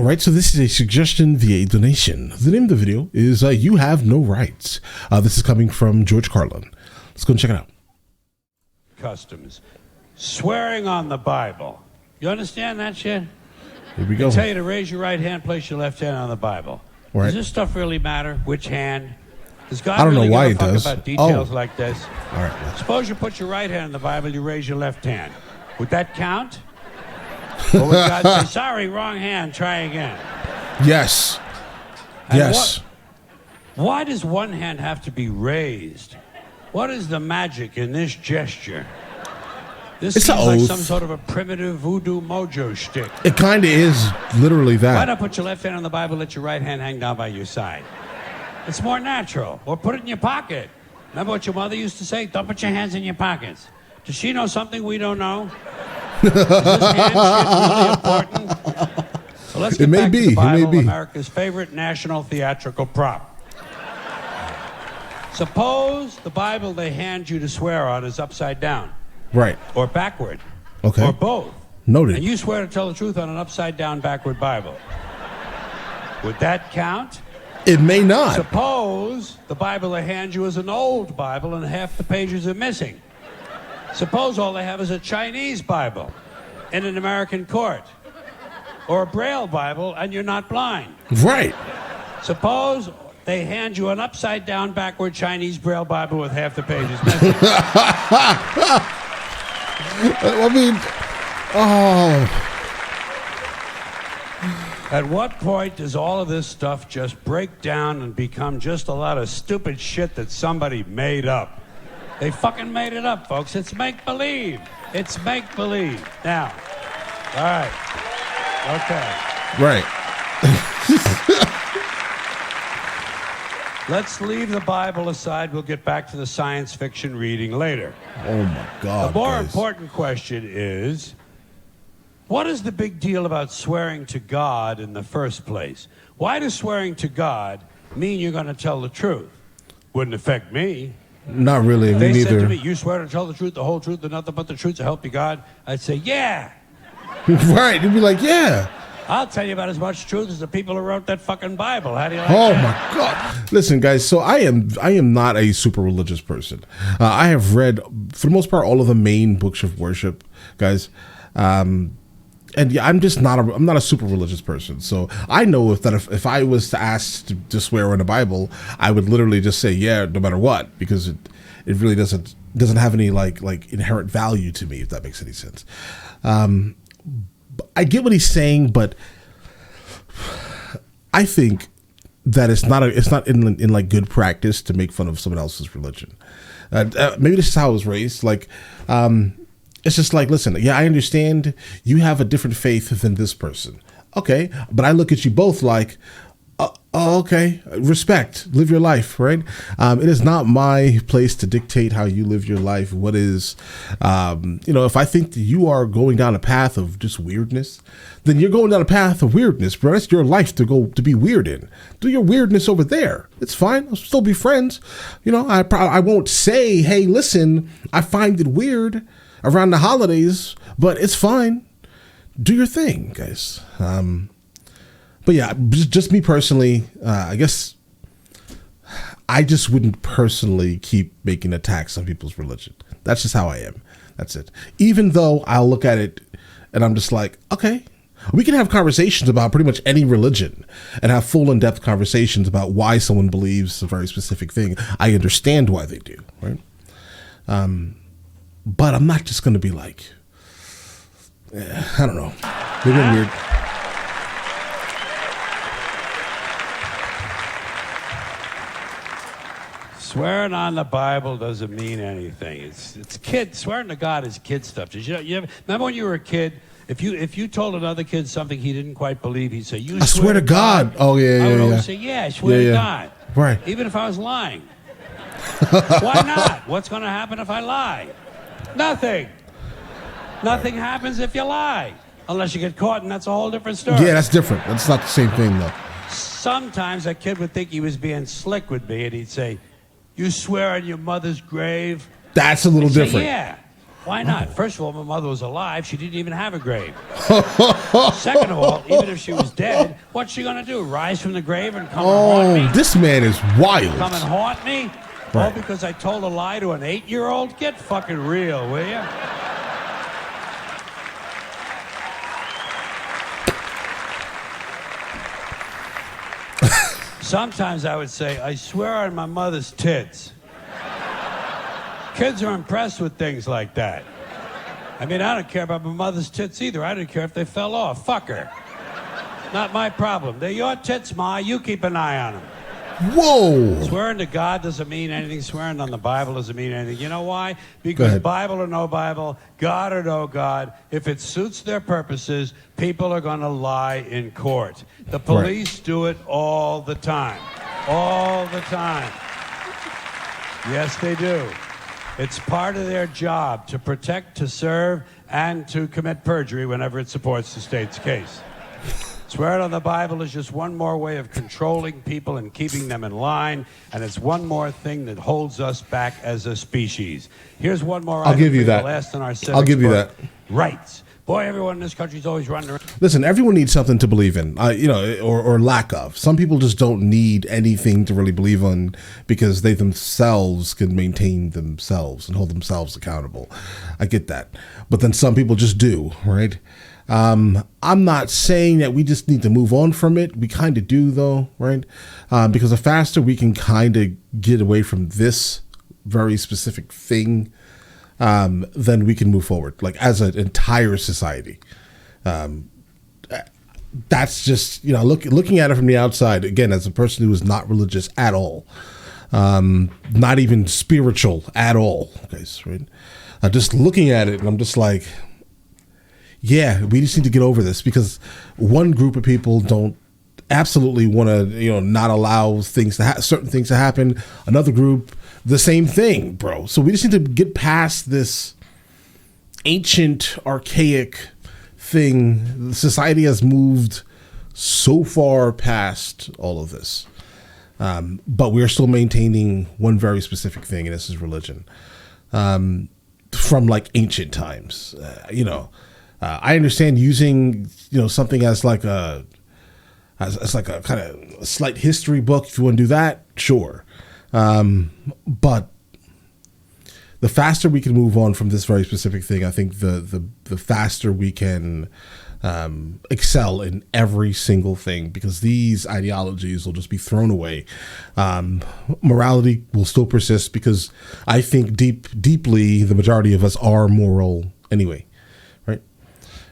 All right, so this is a suggestion via a donation. The name of the video is You Have No Rights. This is coming from George Carlin. Let's go and check it out. Customs. Swearing on the Bible. You understand that shit? Here we go. They tell you to raise your right hand, place your left hand on the Bible. Right. Does this stuff really matter? Which hand? Does God I don't really know why give a it fuck does. about details like this? All right. Suppose you put your right hand in the Bible, you raise your left hand. Would that count? Or would God say, sorry, wrong hand, try again? Yes. And Yes. Why does one hand have to be raised? What is the magic in this gesture? This It's seems an like oath. some sort of a primitive voodoo mojo shtick. It kind of is literally Why that. not put your left hand on the Bible, let your right hand hang down by your side? It's more natural. Or put it in your pocket. Remember what your mother used to say? Don't put your hands in your pockets. Does she know something we don't know? Is this hand shit really important? So let's get back to the Bible, America's favorite national theatrical prop. Suppose the Bible they hand you to swear on is upside down. Right. Or backward. Okay. Or both. Noted. And you swear to tell the truth on an upside down backward Bible. Would that count? It may not. Suppose the Bible they hand you is an old Bible and half the pages are missing. Suppose all they have is a Chinese Bible in an American court. Or a Braille Bible and you're not blind. Right. Suppose they hand you an upside down backward Chinese Braille Bible with half the pages missing. I mean, oh. At what point does all of this stuff just break down and become just a lot of stupid shit that somebody made up? They fucking made it up, folks. It's make-believe. It's make-believe. Now, all right. Okay. Right. Let's leave the Bible aside. We'll get back to the science fiction reading later. Oh, my God. The more guys. important question is, what is the big deal about swearing to God in the first place? Why does swearing to God mean you're going to tell the truth? Wouldn't affect me. Not really. Me They said neither. to me, you swear to tell the truth, the whole truth, and nothing but the truth to help you God. I'd say, yeah. Right. You'd be like, yeah. I'll tell you about as much truth as the people who wrote that fucking Bible. How do you like Oh that? my God! Listen, guys. So I am not a super religious person. I have read, for the most part, all of the main books of worship, guys. And yeah, I'm not a super religious person. So I know if I was asked to swear in the Bible, I would literally just say yeah, no matter what, because it really doesn't have any like inherent value to me, if that makes any sense. I get what he's saying, but I think that it's not in like good practice to make fun of someone else's religion. Maybe this is how I was raised. Like, it's just like, listen, yeah, I understand you have a different faith than this person. Okay, but I look at you both like, okay, respect, live your life, right? It is not my place to dictate how you live your life. What is, if I think that you are going down a path of just weirdness, then you're going down a path of weirdness, bro. It's your life to be weird in. Do your weirdness over there. It's fine. I'll still be friends. I won't say, hey, listen, I find it weird around the holidays, but it's fine. Do your thing, guys. But yeah, just me personally, I guess I just wouldn't personally keep making attacks on people's religion. That's just how I am. That's it. Even though I'll look at it and I'm just like, okay, we can have conversations about pretty much any religion and have full in-depth conversations about why someone believes a very specific thing. I understand why they do, right? But I'm not just going to be like, I don't know. Maybe I'm weird. Swearing on the Bible doesn't mean anything. It's kid. Swearing to God is kid stuff. Did you remember when you were a kid? If you told another kid something he didn't quite believe, he'd say, "You I swear to God." Oh yeah, I would yeah. always say, "Yeah, I swear to God." Right. Even if I was lying. Why not? What's going to happen if I lie? Nothing. Nothing happens if you lie, unless you get caught, and that's a whole different story. Yeah, that's different. That's not the same thing, though. Sometimes a kid would think he was being slick with me, and he'd say, "You swear on your mother's grave?" That's a little I'd say, different. yeah. Why not? First of all, my mother was alive. She didn't even have a grave. Second of all, even if she was dead, what's she going to do? Rise from the grave and come and haunt me? This man is wild. Come and haunt me? Right. All because I told a lie to an 8-year-old? Get fucking real, will you? Sometimes I would say, I swear on my mother's tits. Kids are impressed with things like that. I mean, I don't care about my mother's tits either. I don't care if they fell off. Fuck her. Not my problem. They're your tits, Ma. You keep an eye on them. Whoa! Swearing to God doesn't mean anything. Swearing on the Bible doesn't mean anything. You know why? Because Bible or no Bible, God or no God, if it suits their purposes, people are going to lie in court. The police do it all the time. All the time. Yes, they do. It's part of their job to protect, to serve, and to commit perjury whenever it supports the state's case. Swearing on the Bible is just one more way of controlling people and keeping them in line, and it's one more thing that holds us back as a species. Here's one more item. I'll give you that. Last in our I'll give you that. Rights. Boy, everyone in this country's always running around. Listen, everyone needs something to believe in, or lack of. Some people just don't need anything to really believe in because they themselves can maintain themselves and hold themselves accountable. I get that. But then some people just do, right? I'm not saying that we just need to move on from it. We kind of do, though, right? Because the faster we can kind of get away from this very specific thing, then we can move forward, like as an entire society. That's just, looking at it from the outside, again, as a person who is not religious at all, not even spiritual at all, guys, right? Just looking at it, and I'm just like, yeah, we just need to get over this, because one group of people don't absolutely want to, not allow things to certain things to happen. Another group, the same thing, bro. So we just need to get past this ancient, archaic thing. Society has moved so far past all of this, but we're still maintaining one very specific thing, and this is religion, from like ancient times. I understand using something as like a kind of slight history book. If you want to do that, sure. But the faster we can move on from this very specific thing, I think the faster we can excel in every single thing, because these ideologies will just be thrown away. Morality will still persist, because I think deeply the majority of us are moral anyway.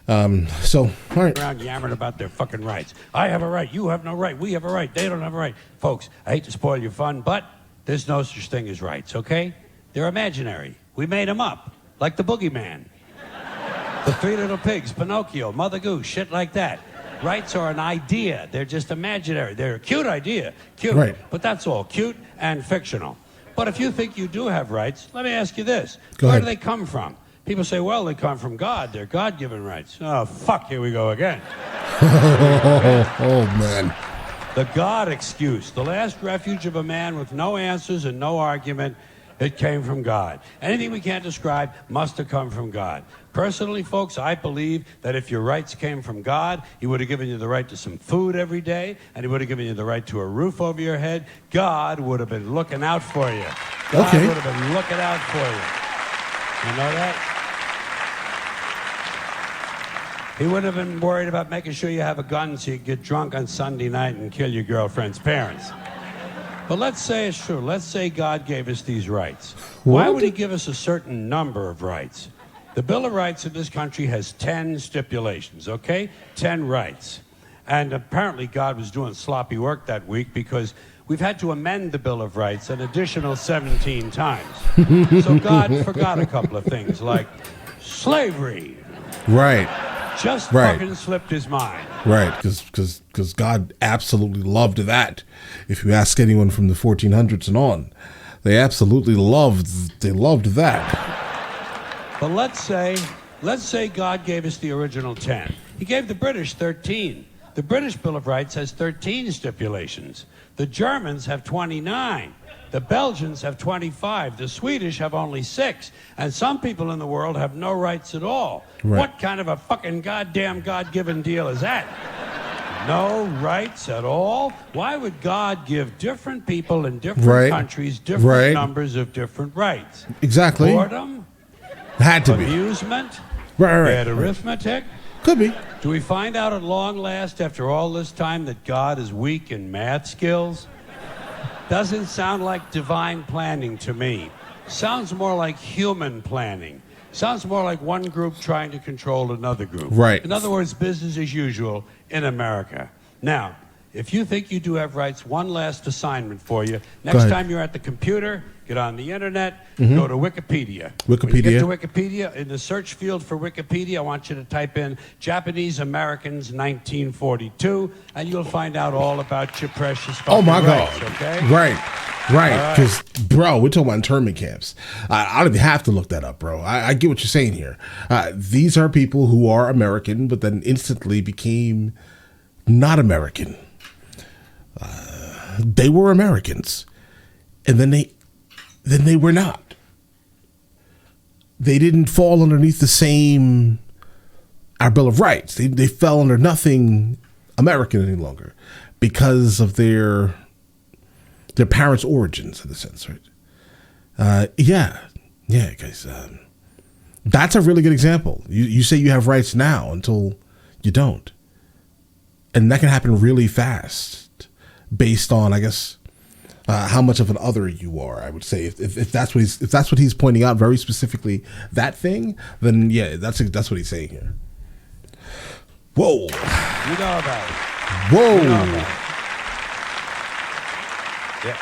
All right. Around yammering about their fucking rights. I have a right. You have no right. We have a right. They don't have a right. Folks, I hate to spoil your fun, but there's no such thing as rights, okay? They're imaginary. We made them up, like the boogeyman. The Three Little Pigs, Pinocchio, Mother Goose, shit like that. Rights are an idea. They're just imaginary. They're a cute idea. Cute. Right. But that's all. Cute and fictional. But if you think you do have rights, let me ask you this. Go Where ahead. do they come from? People say, well, they come from God. They're God-given rights. Oh, fuck, here we go again. Oh, man. The God excuse, the last refuge of a man with no answers and no argument, it came from God. Anything we can't describe must have come from God. Personally, folks, I believe that if your rights came from God, he would have given you the right to some food every day, and he would have given you the right to a roof over your head. God would have been looking out for you. God would have been looking out for you. You know that? He wouldn't have been worried about making sure you have a gun so you get drunk on Sunday night and kill your girlfriend's parents. But let's say it's true. Let's say God gave us these rights. Why would he give us a certain number of rights? The Bill of Rights in this country has 10 stipulations, okay? 10 rights. And apparently God was doing sloppy work that week, because we've had to amend the Bill of Rights an additional 17 times. So God forgot a couple of things, like slavery. Right. Just fucking slipped his mind. Right, because God absolutely loved that. If you ask anyone from the 1400s and on, they absolutely loved that. But let's say God gave us the original 10. He gave the British 13. The British Bill of Rights has 13 stipulations. The Germans have 29. The Belgians have 25. The Swedish have only 6. And some people in the world have no rights at all. Right. What kind of a fucking goddamn God-given deal is that? No rights at all? Why would God give different people in different countries different numbers of different rights? Exactly. Boredom? Had to be. Amusement? Right. Bad arithmetic? Could be. Do we find out at long last, after all this time, that God is weak in math skills? Doesn't sound like divine planning to me. Sounds more like human planning. Sounds more like one group trying to control another group. Right. In other words, business as usual in America. Now, if you think you do have rights, one last assignment for you. Next time you're at the computer, get on the internet, go to Wikipedia. When you get to Wikipedia, in the search field for Wikipedia, I want you to type in Japanese Americans 1942, and you'll find out all about your precious fucking rights, okay? Right. Because, bro, we're talking about internment camps. I don't even have to look that up, bro. I get what you're saying here. These are people who are American, but then instantly became not American. They were Americans, and then they were not. They didn't fall underneath the same our Bill of Rights. They fell under nothing American any longer because of their parents' origins, in a sense, right? Yeah, guys. That's a really good example. You say you have rights now until you don't, and that can happen really fast, based on, I guess, how much of an other you are. I would say if that's what he's pointing out very specifically, that thing, then yeah, that's what he's saying here. Whoa! You know about it. Whoa! You know about it. Yeah.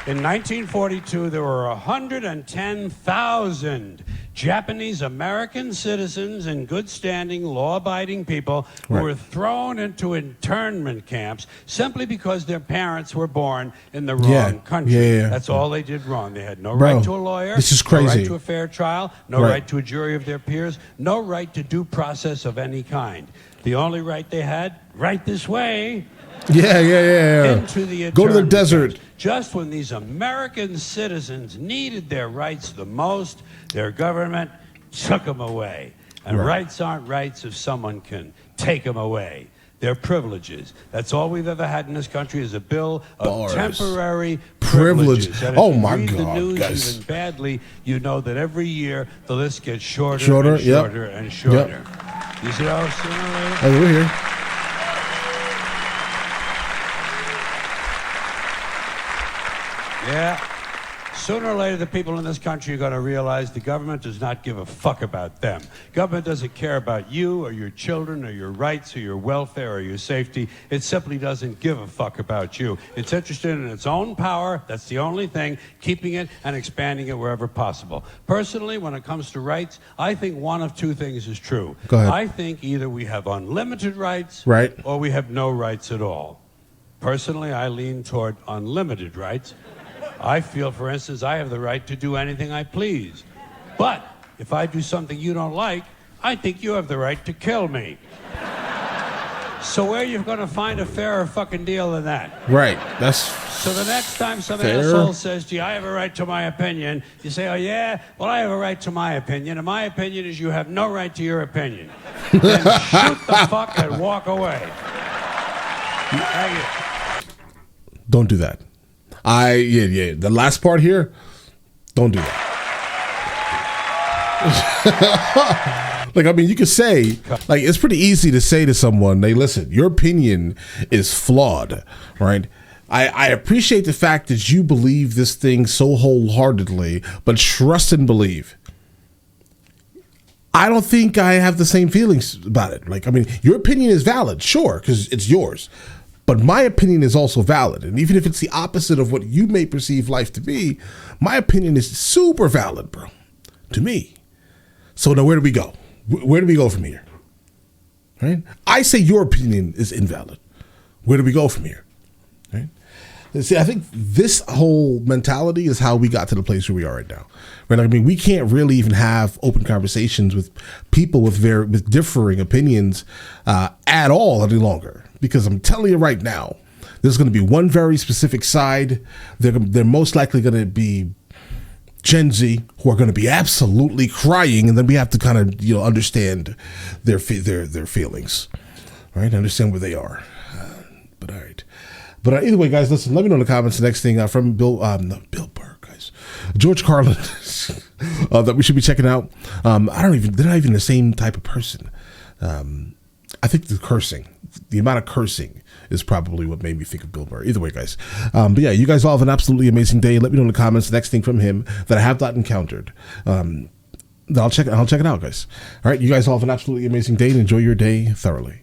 In 1942, there were 110,000 Japanese American citizens in good standing, law-abiding people who were thrown into internment camps simply because their parents were born in the wrong country. That's all they did wrong. They had no right to a lawyer, this is crazy. no right to a fair trial, no right to a jury of their peers, no right to due process of any kind. The only right they had, right this way, into the go to the desert. Camps. Just when these American citizens needed their rights the most, their government took them away. And rights aren't rights if someone can take them away. They're privileges. That's all we've ever had in this country is a bill of temporary privileges. And if oh my you read God, the news guys. even badly, you know that every year the list gets shorter and shorter. You see how sooner or later? Oh, we're here. Yeah. Sooner or later, the people in this country are going to realize the government does not give a fuck about them. Government doesn't care about you or your children or your rights or your welfare or your safety. It simply doesn't give a fuck about you. It's interested in its own power. That's the only thing, keeping it and expanding it wherever possible. Personally, when it comes to rights, I think one of two things is true. Go ahead. I think either we have unlimited rights or we have no rights at all. Personally, I lean toward unlimited rights. I feel, for instance, I have the right to do anything I please. But if I do something you don't like, I think you have the right to kill me. So where are you going to find a fairer fucking deal than that? Right. That's so the next time some asshole says to you, I have a right to my opinion, you say, oh yeah? Well, I have a right to my opinion, and my opinion is you have no right to your opinion. Then shoot the fuck and walk away. Thank you. Don't do that. The last part here, don't do that. Like, I mean, you could say, like, it's pretty easy to say to someone, hey, listen, your opinion is flawed, right? I appreciate the fact that you believe this thing so wholeheartedly, but trust and believe. I don't think I have the same feelings about it. Like, I mean, your opinion is valid, sure, because it's yours. But my opinion is also valid. And even if it's the opposite of what you may perceive life to be, my opinion is super valid, bro, to me. So now where do we go? Where do we go from here? Right? I say your opinion is invalid. Where do we go from here? Right? See, I think this whole mentality is how we got to the place where we are right now. Right? Like, I mean, we can't really even have open conversations with people with differing opinions at all any longer. Because I'm telling you right now, there's going to be one very specific side. They're most likely going to be Gen Z, who are going to be absolutely crying, and then we have to kind of understand their feelings, right? Understand where they are. But all right. But either way, guys, listen. Let me know in the comments the next thing from Bill Burr, guys, George Carlin, that we should be checking out. They're not even the same type of person. I think the amount of cursing is probably what made me think of Bill Burr. Either way, guys. But yeah, you guys all have an absolutely amazing day. Let me know in the comments the next thing from him that I have not encountered. I'll check it out, guys. All right, you guys all have an absolutely amazing day and enjoy your day thoroughly.